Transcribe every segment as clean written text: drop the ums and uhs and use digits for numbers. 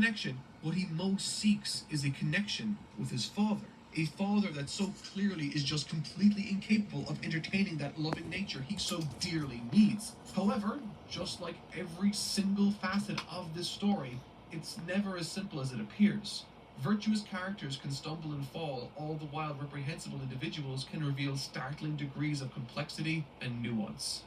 connection, what he most seeks is a connection with his father. A father that so clearly is just completely incapable of entertaining that loving nature he so dearly needs. However, just like every single facet of this story, it's never as simple as it appears. Virtuous characters can stumble and fall, all the while reprehensible individuals can reveal startling degrees of complexity and nuance.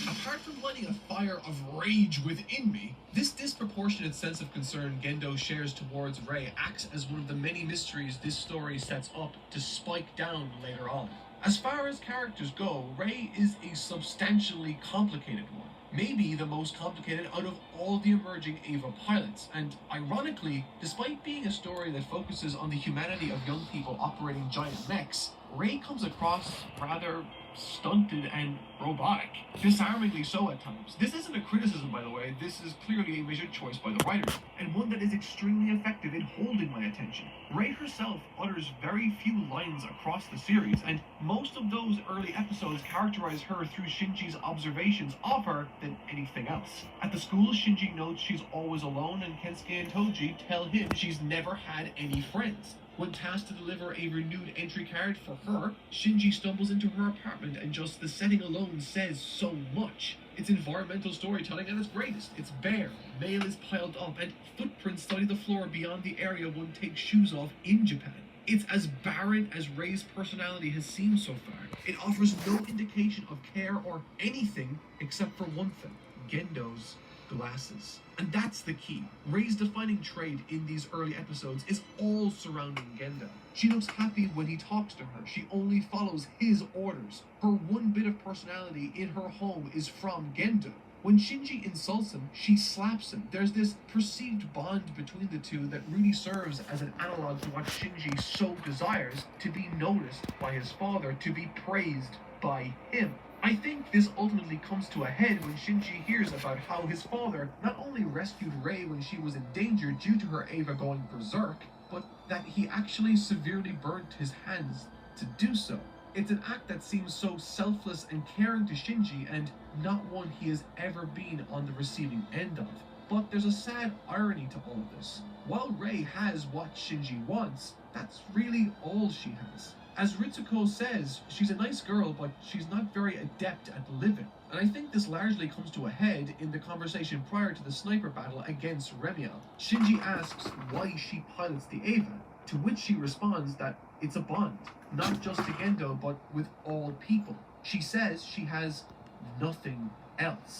Apart from lighting a fire of rage within me, this disproportionate sense of concern Gendo shares towards Rei acts as one of the many mysteries this story sets up to spike down later on. As far as characters go, Rei is a substantially complicated one. Maybe the most complicated out of all the emerging Eva pilots, and ironically, despite being a story that focuses on the humanity of young people operating giant mechs, Rei comes across rather stunted and robotic. Disarmingly so at times. This isn't a criticism, by the way, this is clearly a measured choice by the writers, and one that is extremely effective in holding my attention. Rei herself utters very few lines across the series, and most of those early episodes characterize her through Shinji's observations of her than anything else. At the school, Shinji notes she's always alone, and Kensuke and Toji tell him she's never had any friends. When tasked to deliver a renewed entry card for her, Shinji stumbles into her apartment and just the setting alone says so much. It's environmental storytelling at its greatest. It's bare, mail is piled up, and footprints study the floor beyond the area one takes shoes off in Japan. It's as barren as Rei's personality has seemed so far. It offers no indication of care or anything except for one thing: Gendo's glasses. And that's the key. Rei's defining trait in these early episodes is all surrounding Gendo. She looks happy when he talks to her. She only follows his orders. Her one bit of personality in her home is from Gendo. When Shinji insults him, she slaps him. There's this perceived bond between the two that really serves as an analog to what Shinji so desires: to be noticed by his father, to be praised by him. I think this ultimately comes to a head when Shinji hears about how his father not only rescued Rei when she was in danger due to her Eva going berserk, but that he actually severely burnt his hands to do so. It's an act that seems so selfless and caring to Shinji, and not one he has ever been on the receiving end of. But there's a sad irony to all of this. While Rei has what Shinji wants, that's really all she has. As Ritsuko says, she's a nice girl, but she's not very adept at living. And I think this largely comes to a head in the conversation prior to the sniper battle against Remia. Shinji asks why she pilots the Eva, to which she responds that it's a bond, not just to Gendo, but with all people. She says she has nothing else.